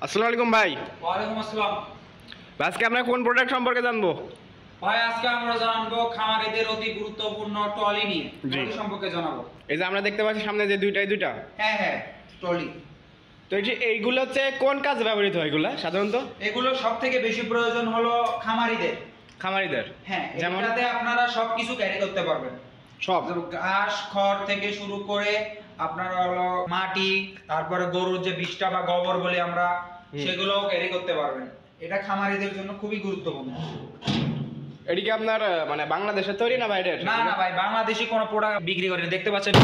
আসসালামু আলাইকুম ভাই। ওয়ালাইকুম আসসালাম। আজকে আমরা কোন প্রোডাক্ট সম্পর্কে জানবো? ভাই আজকে আমরা জানবো খামারিদের অতি গুরুত্বপূর্ণ ট্রলি নিয়ে। ট্রলি সম্পর্কে জানাবো। এই যে আমরা দেখতে পাচ্ছি সামনে যে দুইটা। হ্যাঁ হ্যাঁ, ট্রলি। তো এইগুলো হচ্ছে কোন কাজে ব্যবহৃত হয় এগুলা সাধারণত? এগুলো সবথেকে বেশি প্রয়োজন হলো খামারিদের। হ্যাঁ, যেমন এটাতে আপনারা সবকিছু ক্যারি করতে পারবেন। সব ঘাস খড় থেকে শুরু করে আপনার হলো মাটি, তারপরে গরুর যে বিষ্ঠা বা গোবর বলি আমরা, সেগুলোও ক্যারি করতে পারবেন। এটা খামারিদের জন্য খুবই গুরুত্বপূর্ণ। এটি কি আপনার মানে বাংলাদেশের তৈরি না বাইরের? না না ভাই, বাংলাদেশি কোনো প্রোডাক্ট বিক্রি করি না। দেখতে পাচ্ছেন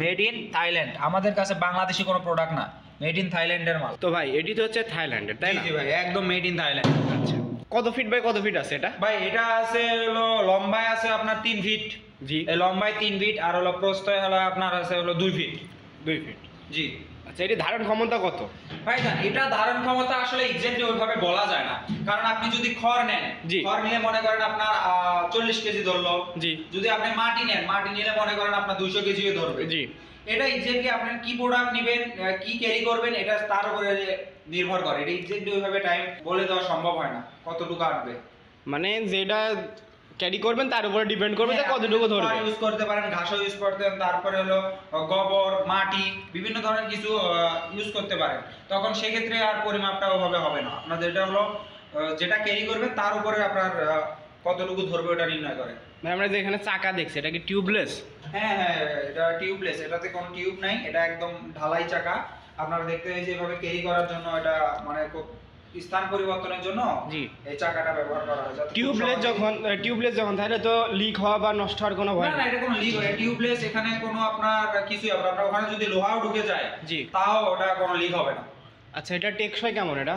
মেড ইন থাইল্যান্ড। আমাদের কাছে বাংলাদেশি কোনো প্রোডাক্ট না, মেড ইন থাইল্যান্ডের মাল। তো ভাই এটি তো হচ্ছে থাইল্যান্ডের, তাই না? জি ভাই, একদম মেড ইন থাইল্যান্ড। আচ্ছা, কত ফিট বাই কত ফিট আছে এটা? ভাই এটা আছে হলো লম্বায় আছে আপনার 3 ফিট। জি, এই লম্বায় 3 ফিট আর হলো প্রস্থে হলো আপনার আছে হলো 2 ফিট। 2 ফিট। জি। আচ্ছা, এটি ধারণ ক্ষমতা কত? ভাই না, এটা ধারণ ক্ষমতা আসলে এক্স্যাক্টলি ওইভাবে বলা যায় না, কারণ আপনি যদি খড় নেন, খড় নিলে মনে করেন আপনার 40 কেজি ধরলো। জি। যদি আপনি মাটি নেন, মাটি নিলে মনে করেন আপনার 200 কেজিও ধরবে। জি। এটা এক্স্যাক্টলি আপনি কি প্রোডাক্ট নেবেন, কি ক্যারি করবেন, এটা তার উপরে নির্ভর করে। এটা এক্স্যাক্টলি ওইভাবে টাইম বলে দেওয়া সম্ভব হয় না কতটুকু আসবে। মানে যেটা ক্যারি করবেন তার উপরে ডিপেন্ড করবে যে কতটুকু ধরবে। ইউজ করতে পারেন, ঘাসও ইউজ করতে পারেন, তারপরে হলো গোবর মাটি বিভিন্ন ধরনের কিছু ইউজ করতে পারেন। তখন সেক্ষেত্রে আর পরিমাপটা ওভাবে হবে না। আপনাদের এটা হলো যেটা ক্যারি করবে তার উপরে আপনার কতটুকু ধরবে ওটা নির্ণয় করে। আমরা যে এখানে চাকা দেখছি, এটা কি টিউবলেস? হ্যাঁ হ্যাঁ, এটা টিউবলেস। এটাতে কোনো টিউব নাই, এটা একদম ঢালাই চাকা। আপনারা দেখতে পাচ্ছেন এভাবে ক্যারি করার জন্য এটা মানে স্থান পরিবর্তনের জন্য জি এই চাকাটা ব্যবহার করা হয়। টিউবলেস যখন তাহলে তো লিক হওয়া বা নষ্ট হওয়ার কোনো ভয় না না, এটা কোনো লিক হয় টিউবলেস। এখানে কোনো আপনার কিছুই হবে না। আপনার ওখানে যদি লোহাও ঢুকে যায়, জি, তাও ওটা কোনো লিক হবে না। আচ্ছা, এটা টেকসই কেমন এটা?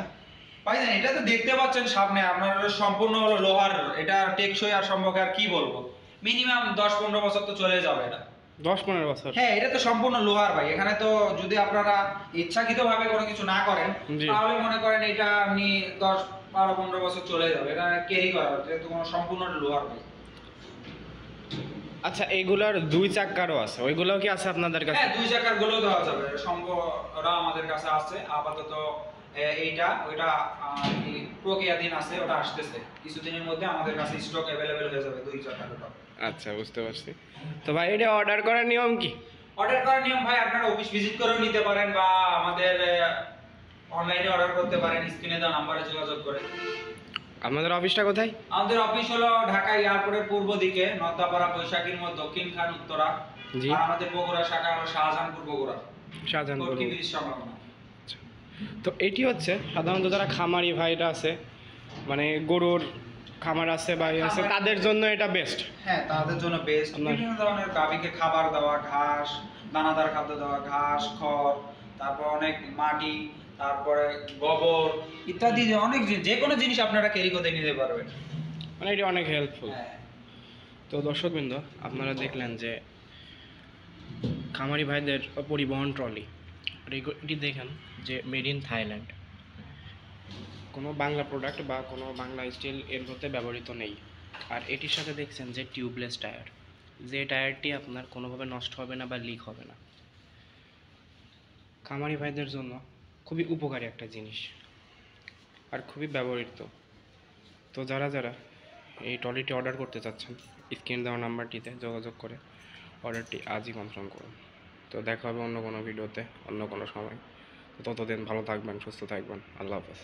ভাইজান এটা তো দেখতে পাচ্ছেন সামনে আপনার সম্পূর্ণ হলো লোহার। এটা টেকসই আর সম্পর্কে আর কি বলবো, মিনিমাম 10-15 বছর তো চলে যাবে এটা। 10-15 বছর? হ্যাঁ, এটা তো সম্পূর্ণ লোহার ভাই। এখানে তো যদি আপনারা ইচ্ছাকৃতভাবে কোনো কিছু না করেন, তাহলে মনে করেন এটা আপনি 10-12-15 বছর চলে যাবে। এটা ক্যারি করা, এটা তো কোনো সম্পূর্ণ লোহার ভাই। আচ্ছা, এগুলার 2 চাকারও আছে, ওইগুলোও কি আছে আপনাদের কাছে? হ্যাঁ, 2 চাকার গুলো দেওয়া যাবে, সম্ভবরা আমাদের কাছে আছে আপাতত। এইটা ওইটা কি প্রক্রিয়াধীন আছে, ওটা আসতেছে কিছুদিনের মধ্যে আমাদের কাছে স্টক अवेलेबल হয়ে যাবে 2 চাকার ওটা। আচ্ছা, বুঝতে পারছি। তো ভাই এটা অর্ডার করার নিয়ম কি? অর্ডার করার নিয়ম ভাই, আপনারা অফিস ভিজিট করেও নিতে পারেন বা আমাদের অনলাইনে অর্ডার করতে পারেন স্ক্রিনে দেওয়া নম্বরে যোগাযোগ করে। আপনাদের অফিসটা কোথায়? আমাদের অফিস হলো ঢাকা এয়ারপোর্টের পূর্ব দিকে, নদ্দাপাড়া বৈশাখীর মোড়, দক্ষিণ খান উত্তরা। জি। আর আমাদের বগুড়া শাখা হলো শাহজাহানপুর বগুড়া। শাহজাহানপুর। আচ্ছা। তো এটি হচ্ছে সাধারণত যারা খামারি ভাইরা আছে, মানে গরুর খামার আছে বা আছে, তাদের জন্য এটা বেস্ট। হ্যাঁ, তাদের জন্য বেস্ট। বিভিন্ন ধরনের গাভীকে খাবার দেওয়া, ঘাস, দানাদার খাদ্য দেওয়া, ঘাস খড়, তারপর অনেক মাটি, তারপরে গোবর ইত্যাদি অনেক যে কোনো জিনিস আপনারা ক্যারি করতে নিতে পারবেন। মানে এটি অনেক হেল্পফুল। হ্যাঁ। তো দর্শকবৃন্দ, আপনারা দেখলেন যে খামারি ভাইদের পরিবহন ট্রলি, আর এটি দেখেন যে মেড ইন থাইল্যান্ড, কোনো বাংলা প্রোডাক্ট বা কোনো বাংলা স্টিল এর মধ্যে ব্যবহৃত নেই। আর এটির সাথে দেখছেন যে টিউবলেস টায়ার, যে টায়ারটি আপনার কোনোভাবে নষ্ট হবে না বা লিক হবে না। খামারি ভাইদের জন্য খুবই উপকারী একটা জিনিস আর খুবই ব্যবহৃত। তো যারা যারা এই ট্রলিটি অর্ডার করতে চাচ্ছেন, স্ক্রিন দেওয়া নাম্বারটিতে যোগাযোগ করে অর্ডারটি আজই কনফার্ম করুন। তো দেখা হবে অন্য কোনো ভিডিওতে, অন্য কোনো সময়। ততদিন ভালো থাকবেন, সুস্থ থাকবেন। আল্লাহ হাফেজ।